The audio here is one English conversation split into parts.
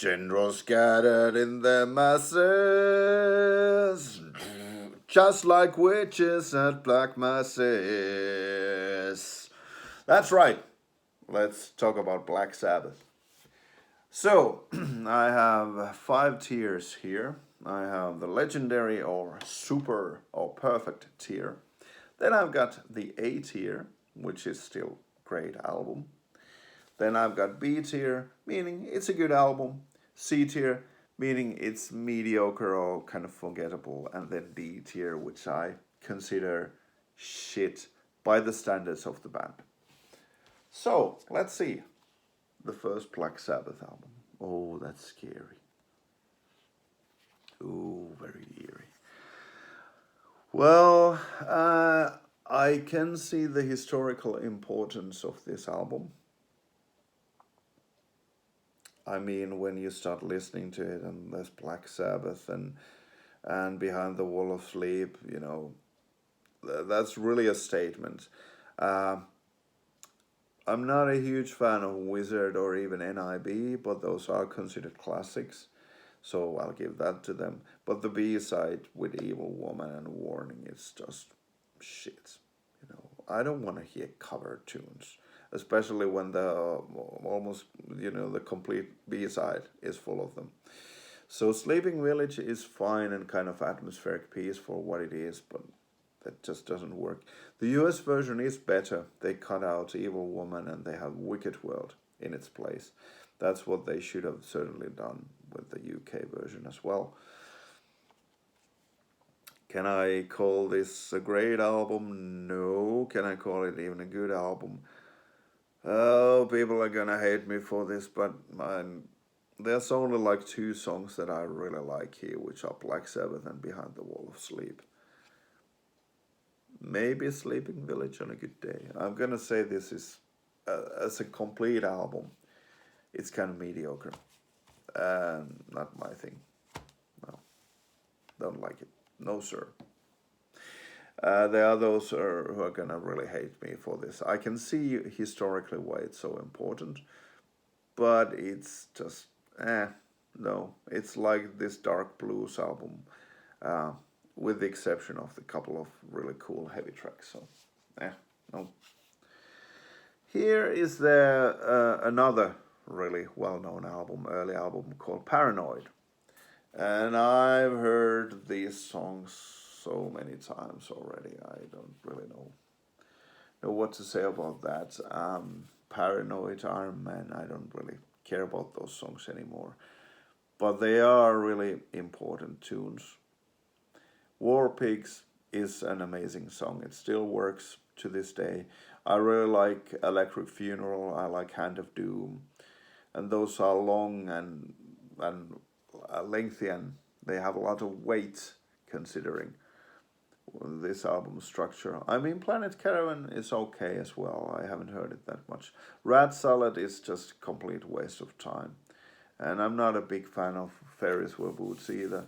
Generals scattered in the masses, just like witches at black masses. That's right. Let's talk about Black Sabbath. So, I have 5 tiers here. I have the legendary or super or perfect tier. Then I've got the A tier, which is still great album. Then I've got B tier, meaning it's a good album. C tier, meaning it's mediocre or kind of forgettable. And then D tier, which I consider shit by the standards of the band. So, let's see. The first Black Sabbath album. Oh, that's scary. Oh, very eerie. Well, I can see the historical importance of this album. I mean, when you start listening to it, and there's Black Sabbath and Behind the Wall of Sleep, that's really a statement. Uh, I'm not a huge fan of Wizard or even NIB, but those are considered classics, so I'll give that to them. But the B side with Evil Woman and Warning is just shit. I don't want to hear cover tunes, especially when the almost the complete B side is full of them. So Sleeping Village is fine and kind of atmospheric piece for what it is, but that just doesn't work. The US version is better. They cut out Evil Woman and they have Wicked World in its place. That's what they should have certainly done with the UK version as well. Can I call this a great album? No. Can I call it even a good album? Oh, people are gonna hate me for this, but there's only like 2 songs that I really like here, which are Black Sabbath and Behind the Wall of Sleep. Maybe Sleeping Village on a good day. I'm gonna say this is, as a complete album, it's kind of mediocre. Not my thing. No, don't like it. No, sir. There are those who are gonna really hate me for this. I can see historically why it's so important, but it's just, no. It's like this dark blues album, with the exception of the couple of really cool heavy tracks. So, no. Here is another really well-known album, early album called Paranoid. And I've heard these songs so many times already. I don't really know what to say about that. Paranoid, Iron Man, I don't really care about those songs anymore. But they are really important tunes. War Pigs is an amazing song. It still works to this day. I really like Electric Funeral. I like Hand of Doom. And those are long and lengthy, and they have a lot of weight considering this album structure. I mean, Planet Caravan is okay as well. I haven't heard it that much. Rat Salad is just a complete waste of time. And I'm not a big fan of Ferris Wheel Boots either.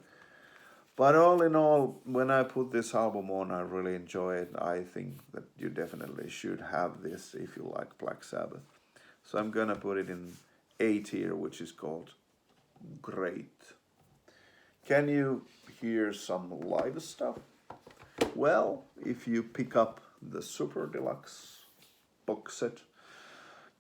But all in all, when I put this album on, I really enjoy it. I think that you definitely should have this if you like Black Sabbath. So I'm gonna put it in A tier, which is called Great. Can you hear some live stuff? Well, if you pick up the Super Deluxe box set,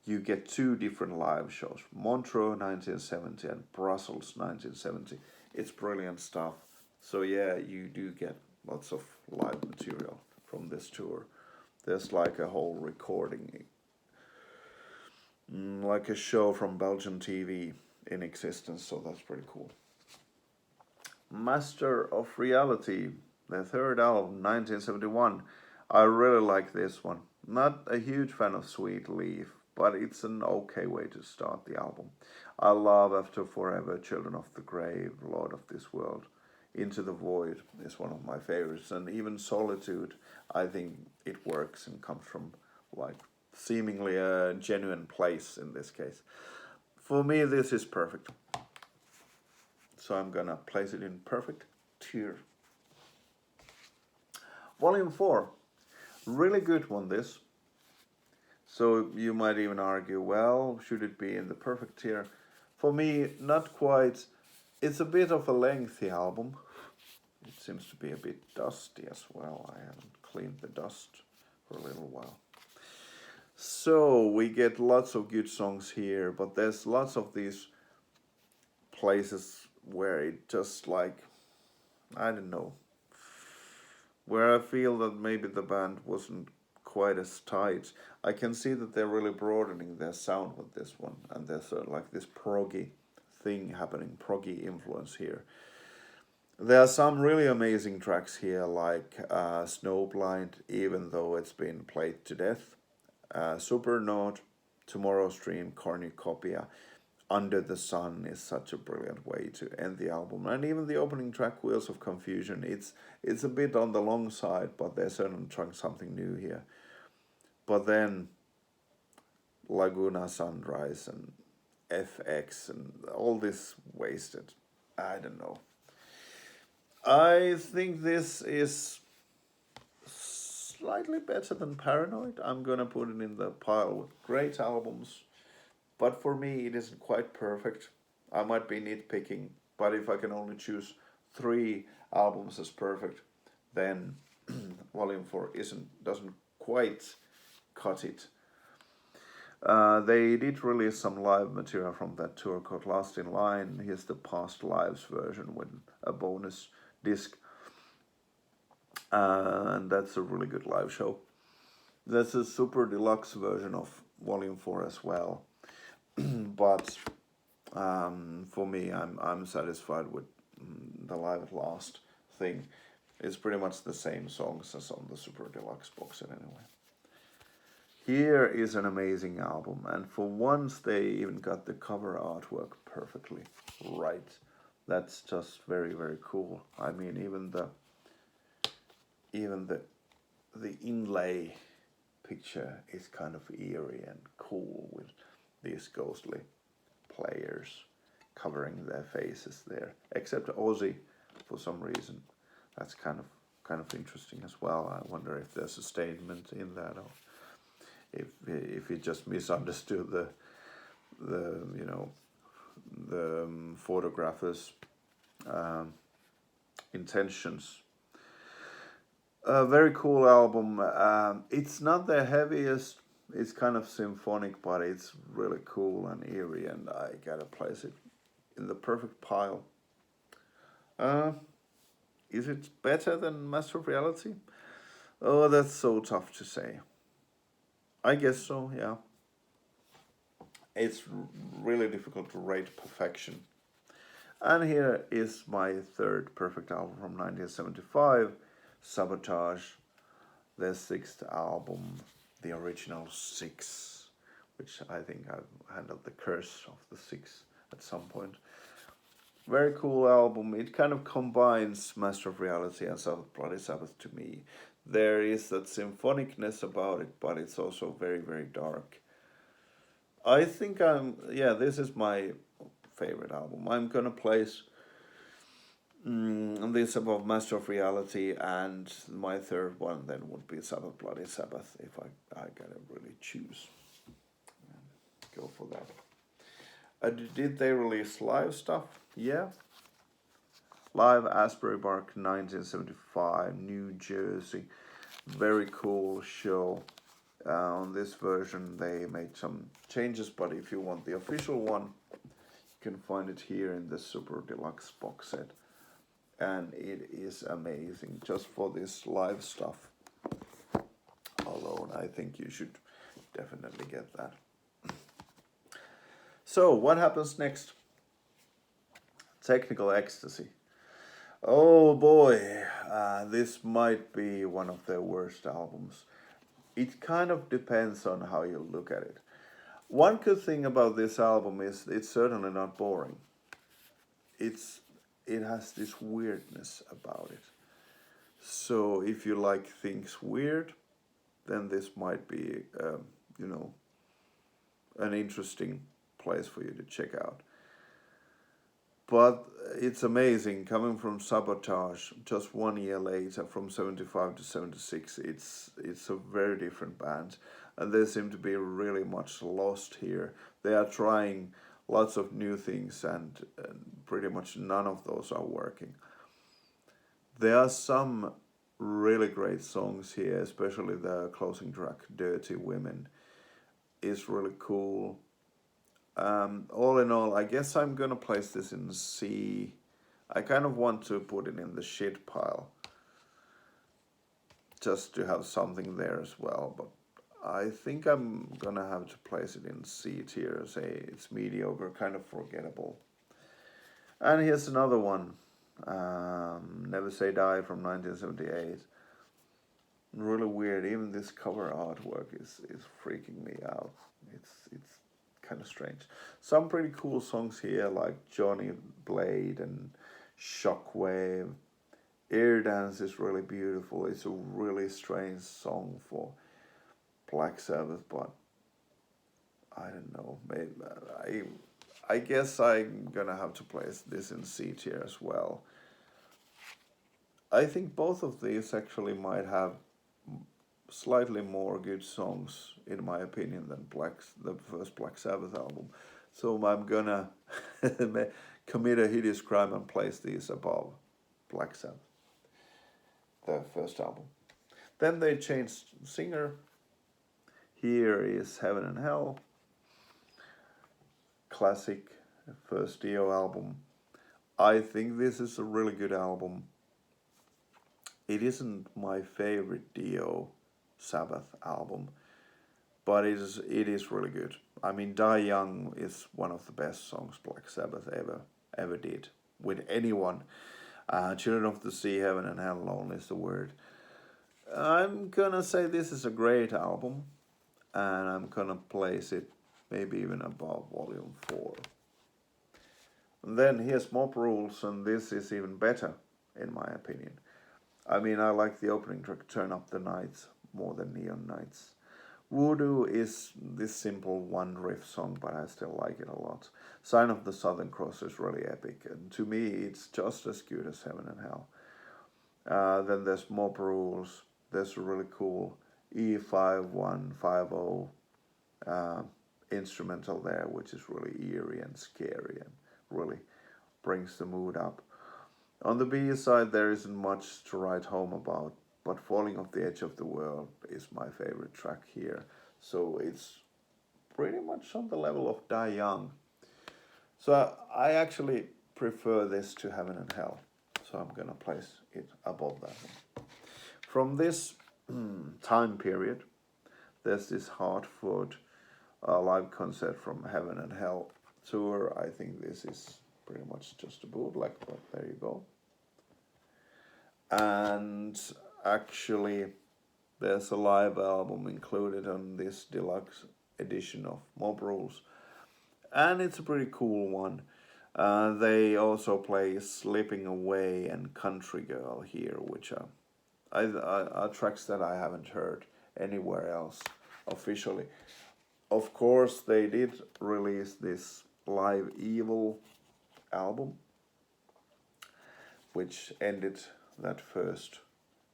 you get 2 different live shows. Montreux 1970 and Brussels 1970. It's brilliant stuff. So yeah, you do get lots of live material from this tour. There's like a whole recording, like a show from Belgian TV in existence, so that's pretty cool. Master of Reality, the 3rd album, 1971. I really like this one. Not a huge fan of Sweet Leaf, but it's an okay way to start the album. I love After Forever, Children of the Grave, Lord of this World. Into the Void is one of my favorites, and even Solitude, I think it works and comes from like seemingly a genuine place in this case. For me, this is perfect. So I'm gonna place it in perfect tier. Volume 4, really good one this. So you might even argue, well, should it be in the perfect tier? For me, not quite. It's a bit of a lengthy album. It seems to be a bit dusty as well. I haven't cleaned the dust for a little while. So we get lots of good songs here, but there's lots of these places where it just like, I don't know, where I feel that maybe the band wasn't quite as tight. I can see that they're really broadening their sound with this one, and there's like this proggy thing happening, proggy influence here. There are some really amazing tracks here, like Snowblind, even though it's been played to death, Supernote, Tomorrow's Dream, Cornucopia, Under the Sun is such a brilliant way to end the album. And even the opening track, Wheels of Confusion, it's a bit on the long side, but they're certainly trying something new here. But then Laguna Sunrise and FX and all this wasted. I don't know. I think this is slightly better than Paranoid. I'm gonna put it in the pile with great albums, but for me it isn't quite perfect. I might be nitpicking, but if I can only choose 3 albums as perfect, then Volume 4 doesn't quite cut it. They did release some live material from that tour called Last in Line. Here's the Past Lives version with a bonus disc. And that's a really good live show. That's a super deluxe version of Volume 4 as well. But for me, I'm satisfied with the Live at Last thing. It's pretty much the same songs as on the super deluxe box set anyway. Here is an amazing album, and for once they even got the cover artwork perfectly right. That's just very, very cool. I mean, even the inlay picture is kind of eerie and cool with these ghostly players covering their faces there, except Ozzy for some reason. That's kind of interesting as well. I wonder if there's a statement in that, or if he just misunderstood the photographer's intentions. A very cool album. It's not the heaviest. It's kind of symphonic, but it's really cool and eerie, and I gotta place it in the perfect pile. Is it better than Master of Reality? Oh, that's so tough to say. I guess so, yeah. It's really difficult to rate perfection. And here is my 3rd perfect album from 1975, Sabotage, their 6th album, the original 6, which I think I've handled the curse of the 6 at some point. Very cool album. It kind of combines Master of Reality and Bloody Sabbath to me. There is that symphonicness about it, but it's also very, very dark. I think this is my favorite album. I'm gonna place this above Master of Reality, and my 3rd one then would be Sabbath Bloody Sabbath if I gotta really choose. Go for that. Did they release live stuff? Yeah. Live Asbury Park 1975, New Jersey. Very cool show. On this version they made some changes, but if you want the official one, you can find it here in the super deluxe box set. And it is amazing just for this live stuff alone. I think you should definitely get that. So what happens next? Technical Ecstasy. Oh boy, this might be one of their worst albums. It kind of depends on how you look at it. One good thing about this album is it's certainly not boring. It has this weirdness about it. So if you like things weird, then this might be, an interesting place for you to check out. But it's amazing, coming from Sabotage, just 1 year later, from 75 to 76, it's a very different band. And they seem to be really much lost here. They are trying lots of new things, and pretty much none of those are working. There are some really great songs here, especially the closing track, Dirty Women, is really cool. All in all, I guess I'm gonna place this in C. I kind of want to put it in the shit pile, just to have something there as well, but I think I'm gonna have to place it in C tier, say it's mediocre, kind of forgettable. And here's another one, Never Say Die from 1978. Really weird, even this cover artwork is freaking me out. It's kind of strange. Some pretty cool songs here, like Johnny Blade and Shockwave. Air Dance is really beautiful. It's a really strange song for Black Sabbath, but I don't know. Maybe I guess I'm gonna have to place this in C tier as well. I think both of these actually might have slightly more good songs, in my opinion, than the first Black Sabbath album. So I'm gonna commit a hideous crime and place these above Black Sabbath, the first album. Then they changed singer. Here is Heaven and Hell, classic first Dio album. I think this is a really good album. It isn't my favorite Dio Sabbath album, but it is really good. I mean, Die Young is one of the best songs Black Sabbath ever did with anyone. Children of the Sea, Heaven and Hell, Lonely is the Word. I'm gonna say this is a great album, and I'm gonna place it maybe even above Volume 4. And then here's Mob Rules, and this is even better, in my opinion. I mean, I like the opening track, Turn Up the Nights, more than Neon Nights. Voodoo is this simple one riff song, but I still like it a lot. Sign of the Southern Cross is really epic, and to me it's just as good as Heaven and Hell. Then there's Mob Rules, there's a really cool E5150 instrumental there, which is really eerie and scary and really brings the mood up. On the B side, there isn't much to write home about, but Falling Off the Edge of the World is my favorite track here. So it's pretty much on the level of Die Young. So I actually prefer this to Heaven and Hell. So I'm gonna place it above that one. From this time period, there's this Hartford live concert from Heaven and Hell tour. I think this is pretty much just a bootleg, but there you go. And actually, there's a live album included on this deluxe edition of Mob Rules, and it's a pretty cool one. They also play Slipping Away and Country Girl here, which are tracks that I haven't heard anywhere else officially. Of course, they did release this Live Evil album, which ended that first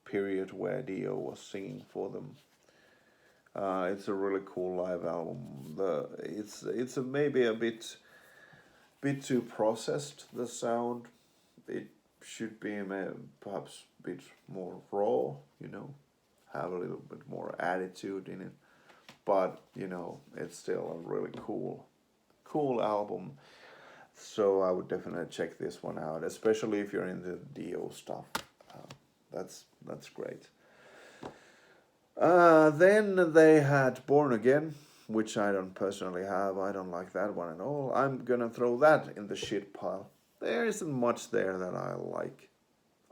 period where Dio was singing for them. It's a really cool live album. It's maybe a bit too processed, the sound. It should be perhaps a bit more raw, have a little bit more attitude in it. But it's still a really cool album. So I would definitely check this one out, especially if you're into Dio stuff. That's great. Then they had Born Again, which I don't personally have. I don't like that one at all. I'm gonna throw that in the shit pile. There isn't much there that I like.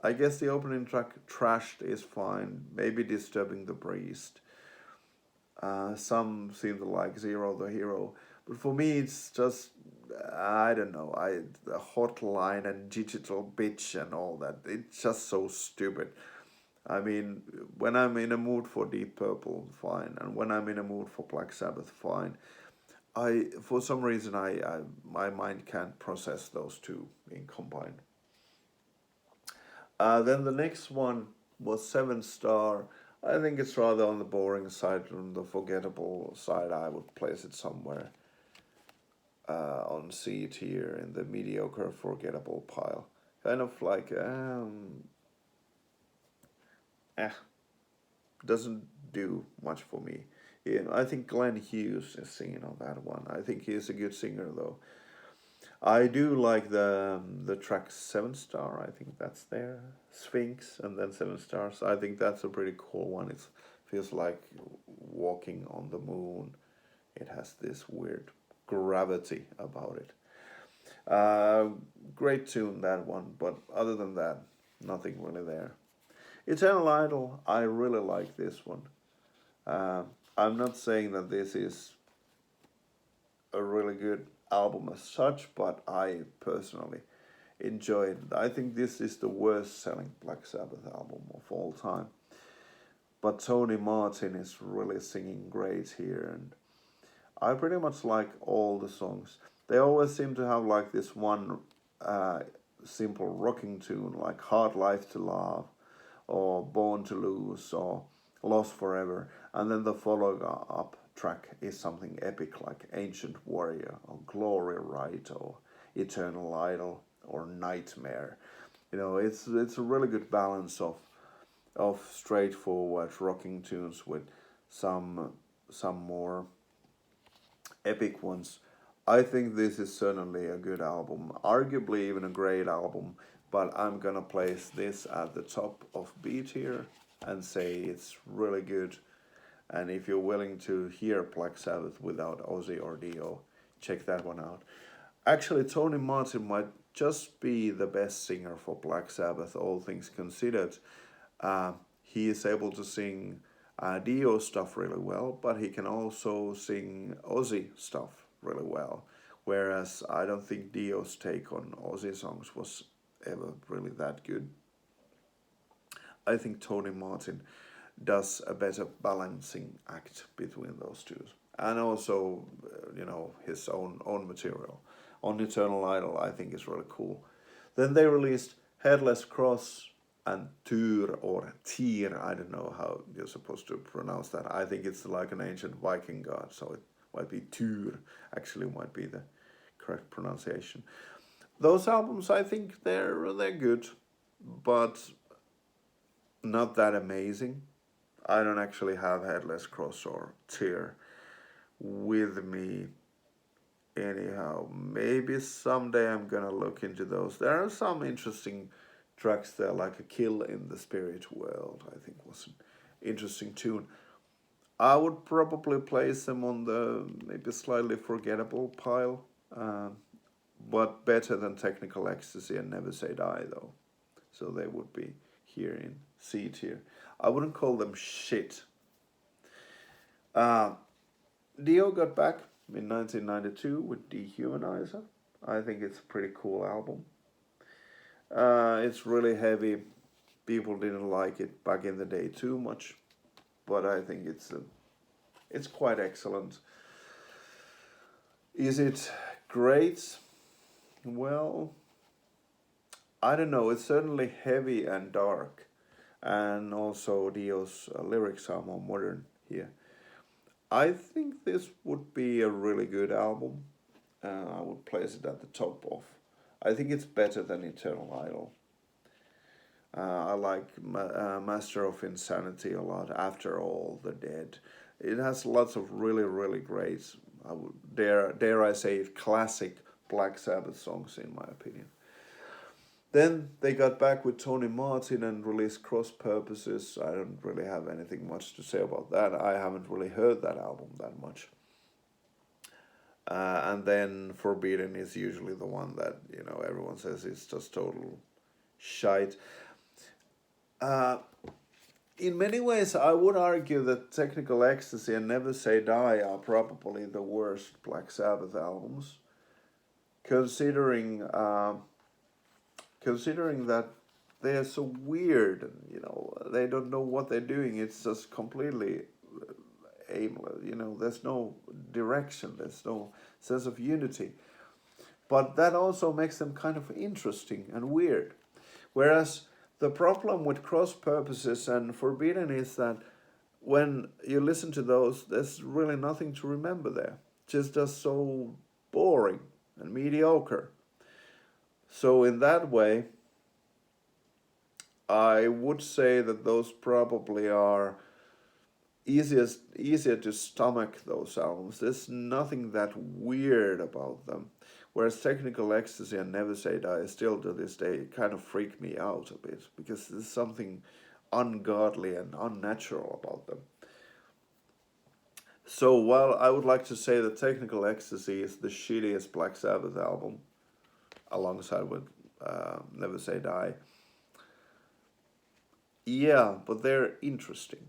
I guess the opening track, Trashed, is fine. Maybe Disturbing the Priest. Some seem to like Zero the Hero. But for me, it's just, I don't know, the hotline and digital bitch and all that, it's just so stupid. I mean, when I'm in a mood for Deep Purple, fine, and when I'm in a mood for Black Sabbath, fine. For some reason, my mind can't process those two in combined. Then the next one was 7 Star. I think it's rather on the boring side, on the forgettable side. I would place it somewhere on C tier in the mediocre forgettable pile. Kind of like doesn't do much for me. Yeah, I think Glenn Hughes is singing on that one. I think he's a good singer though. I do like the track Seven Star. I think that's there. Sphinx and then Seven Stars. I think that's a pretty cool one. It feels like walking on the moon. It has this weird gravity about it. Great tune that one, but other than that, nothing really there. Eternal Idol, I really like this one. Uh, I'm not saying that this is a really good album as such, but I personally enjoyed it. I think this is the worst selling Black Sabbath album of all time. But Tony Martin is really singing great here, and I pretty much like all the songs. They always seem to have like this one simple rocking tune, like Hard Life to Love, or Born to Lose, or Lost Forever, and then the follow-up track is something epic like Ancient Warrior, or Glory Ride, or Eternal Idol, or Nightmare. You know, it's a really good balance of straightforward rocking tunes with some more epic ones. I think this is certainly a good album, arguably even a great album, but I'm gonna place this at the top of B tier and say it's really good. And if you're willing to hear Black Sabbath without Ozzy or Dio, check that one out. Actually, Tony Martin might just be the best singer for Black Sabbath, all things considered. He is able to sing Dio stuff really well, but he can also sing Ozzy stuff really well. Whereas I don't think Dio's take on Ozzy songs was ever really that good. I think Tony Martin does a better balancing act between those two, and also, his own material. On Eternal Idol, I think is really cool. Then they released Headless Cross and Tyr or Tyr. I don't know how you're supposed to pronounce that. I think it's like an ancient Viking god, so it might be Tyr. Actually, might be the correct pronunciation. Those albums, I think they're good, but not that amazing. I don't actually have Headless Cross or Tyr with me anyhow. Maybe someday I'm gonna look into those. There are some interesting tracks there, like A Kill in the Spirit World, I think was an interesting tune. I would probably place them on the maybe slightly forgettable pile, but better than Technical Ecstasy and Never Say Die though. So they would be here in C tier. I wouldn't call them shit. Dio got back in 1992 with Dehumanizer. I think it's a pretty cool album. It's really heavy. People didn't like it back in the day too much, but I think it's quite excellent. Is it great? Well, I don't know. It's certainly heavy and dark, and also Dio's lyrics are more modern here. I think this would be a really good album. I would place it at the top of. I think it's better than Eternal Idol. I like Master of Insanity a lot. After All, The Dead. It has lots of really great. I would dare I say it, classic Black Sabbath songs in my opinion. Then they got back with Tony Martin and released Cross Purposes. I don't really have anything much to say about that. I haven't really heard that album that much. And then Forbidden is usually the one that, everyone says is just total shite. In many ways, I would argue that Technical Ecstasy and Never Say Die are probably the worst Black Sabbath albums, considering that they are so weird and they don't know what they're doing. It's just completely aimless. There's no direction. There's no sense of unity. But that also makes them kind of interesting and weird. Whereas the problem with Cross Purposes and Forbidden is that when you listen to those, there's really nothing to remember there. Just so boring and mediocre. So in that way, I would say that those probably are easier to stomach those albums. There's nothing that weird about them. Whereas Technical Ecstasy and Never Say Die still to this day kind of freak me out a bit because there's something ungodly and unnatural about them. So while I would like to say that Technical Ecstasy is the shittiest Black Sabbath album, alongside with Never Say Die, yeah, but they're interesting.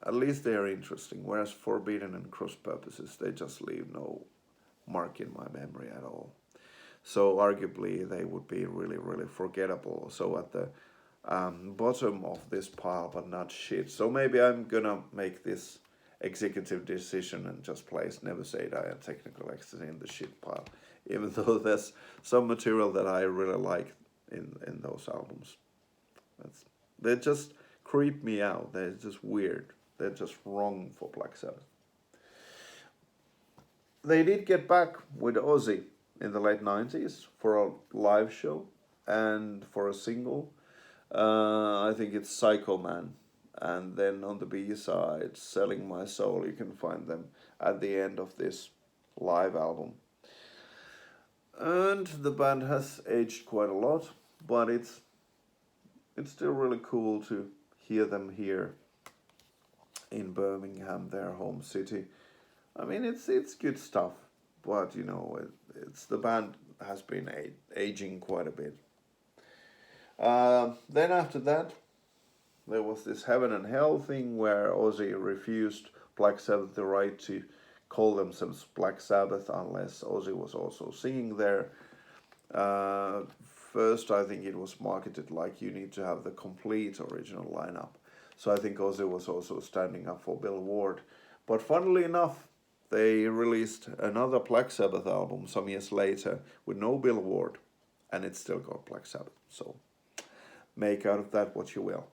At least they are interesting. Whereas Forbidden and Cross Purposes, they just leave no mark in my memory at all. So arguably they would be really, really forgettable. So at the bottom of this pile, but not shit. So maybe I'm gonna make this executive decision and just place Never Say Die and Technical Ecstasy in the shit pile, even though there's some material that I really like in those albums. They just creep me out. They're just weird. They're just wrong for Black Sabbath. They did get back with Ozzy in the late 90s for a live show and for a single. I think it's Psycho Man. And then on the B side, Selling My Soul, you can find them at the end of this live album. And the band has aged quite a lot, but it's still really cool to hear them here in Birmingham, their home city. I mean, it's good stuff, but you know, it's the band has been aging quite a bit. Then after that, there was this Heaven and Hell thing where Ozzy refused Black Sabbath the right to call themselves Black Sabbath unless Ozzy was also singing there. First, I think it was marketed like you need to have the complete original lineup. So I think Ozzy was also standing up for Bill Ward. But funnily enough, they released another Black Sabbath album some years later with no Bill Ward, and it's still called Black Sabbath. So make out of that what you will.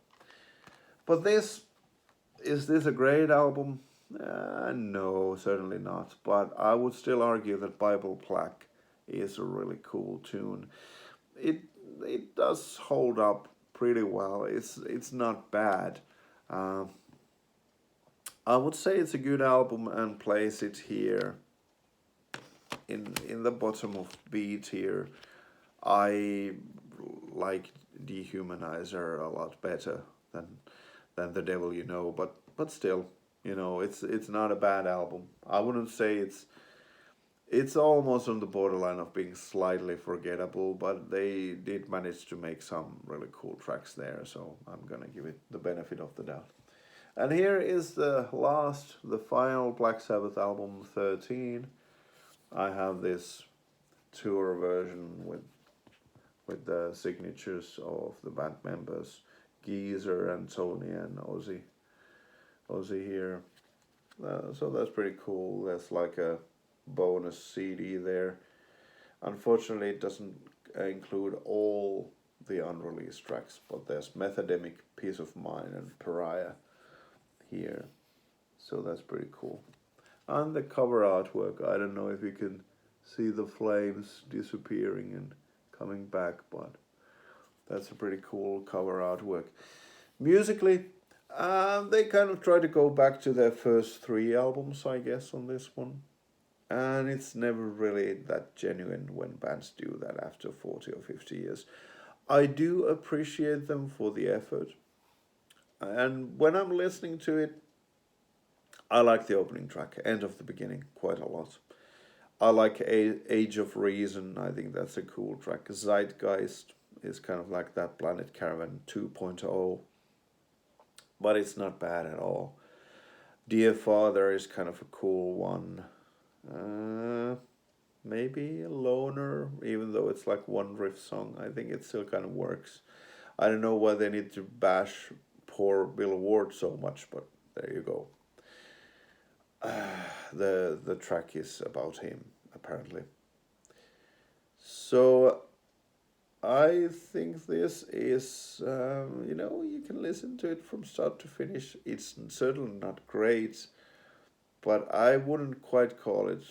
But is this a great album? No, certainly not. But I would still argue that Bible Black is a really cool tune. It does hold up pretty well. It's not bad. I would say it's a good album and place it here in the bottom of B tier. I like Dehumanizer a lot better than The Devil You Know, but still, you know, it's not a bad album. I wouldn't say it's almost on the borderline of being slightly forgettable, but they did manage to make some really cool tracks there, so I'm gonna give it the benefit of the doubt. And here is the final Black Sabbath album, 13. I have this tour version with the signatures of the band members, Geezer and Tony and Ozzy here. So that's pretty cool. There's like a bonus CD there. Unfortunately, it doesn't include all the unreleased tracks, but there's Methademic, Peace of Mind, and Pariah here. So that's pretty cool. And the cover artwork, I don't know if you can see the flames disappearing and coming back, but that's a pretty cool cover artwork. Musically, they kind of try to go back to their first 3 albums, I guess, on this one. And it's never really that genuine when bands do that after 40 or 50 years. I do appreciate them for the effort. And when I'm listening to it, I like the opening track, End of the Beginning, quite a lot. I like Age of Reason, I think that's a cool track. Zeitgeist is kind of like that Planet Caravan 2.0, but it's not bad at all. Dear Father is kind of a cool one. Maybe a loner, even though it's like one riff song. I think it still kind of works. I don't know why they need to bash poor Bill Ward so much, but there you go. The track is about him, apparently. So I think this is, you can listen to it from start to finish. It's certainly not great, but I wouldn't quite call it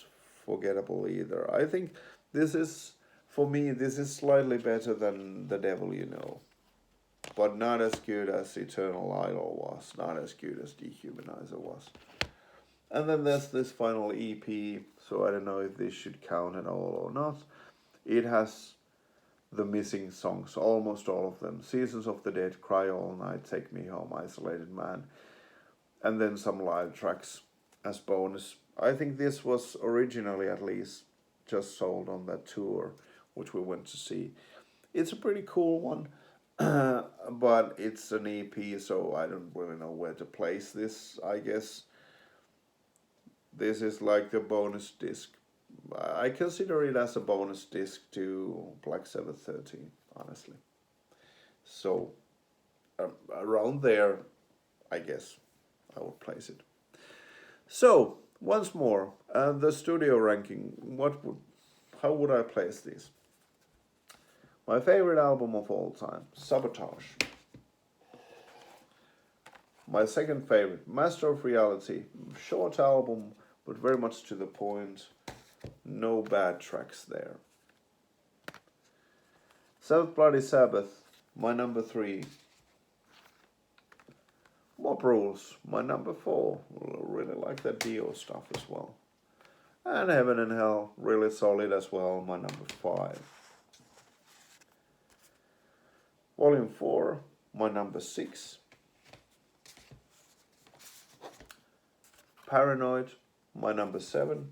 forgettable either. I think this is, for me, this is slightly better than The Devil You Know, but not as good as Eternal Idol was, not as good as Dehumanizer was. And then there's this final EP, so I don't know if this should count at all or not. It has the missing songs, almost all of them. Seasons of the Dead, Cry All Night, Take Me Home, Isolated Man, and then some live tracks as bonus. I think this was originally, at least, just sold on that tour, which we went to see. It's a pretty cool one, but it's an EP, so I don't really know where to place this, I guess. This is like the bonus disc. I consider it as a bonus disc to Black Sabbath 13, honestly. So, around there, I guess I would place it. So, once more, the studio ranking. How would I place this? My favorite album of all time, Sabotage. My second favorite, Master of Reality. Short album, but very much to the point. No bad tracks there. Seventh Bloody Sabbath, my number 3. Mob Rules, my number 4. Really like that Dio stuff as well. And Heaven and Hell, really solid as well, my number 5. Volume 4, my number 6. Paranoid, my number 7.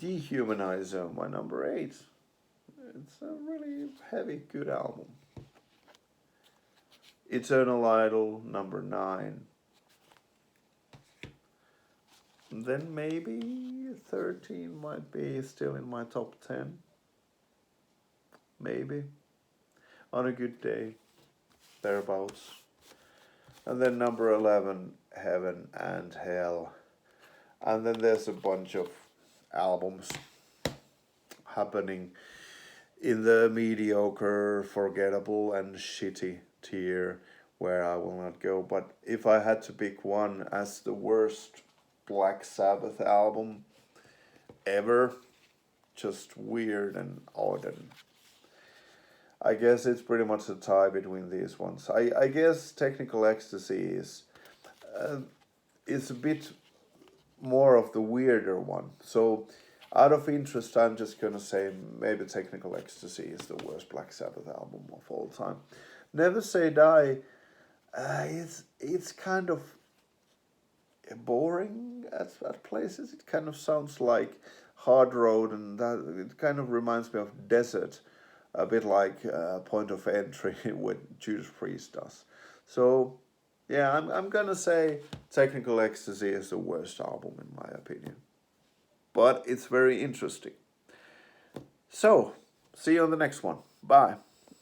Dehumanizer, my number 8. It's a really heavy, good album. Eternal Idol, number 9. And then maybe 13 might be still in my top 10. Maybe. On a good day. Thereabouts. And then number 11, Heaven and Hell. And then there's a bunch of albums happening in the mediocre, forgettable, and shitty tier where I will not go. But if I had to pick one as the worst Black Sabbath album ever, just weird and odd, and I guess it's pretty much a tie between these ones. I guess Technical Ecstasy is a bit more of the weirder one. So out of interest, I'm just gonna say maybe Technical Ecstasy is the worst Black Sabbath album of all time. Never Say Die, it's kind of boring at places. It kind of sounds like Hard Road, and that it kind of reminds me of Desert, a bit like Point of Entry, what Judas Priest does. So yeah, I'm gonna say Technical Ecstasy is the worst album in my opinion. But it's very interesting. So, see you on the next one. Bye.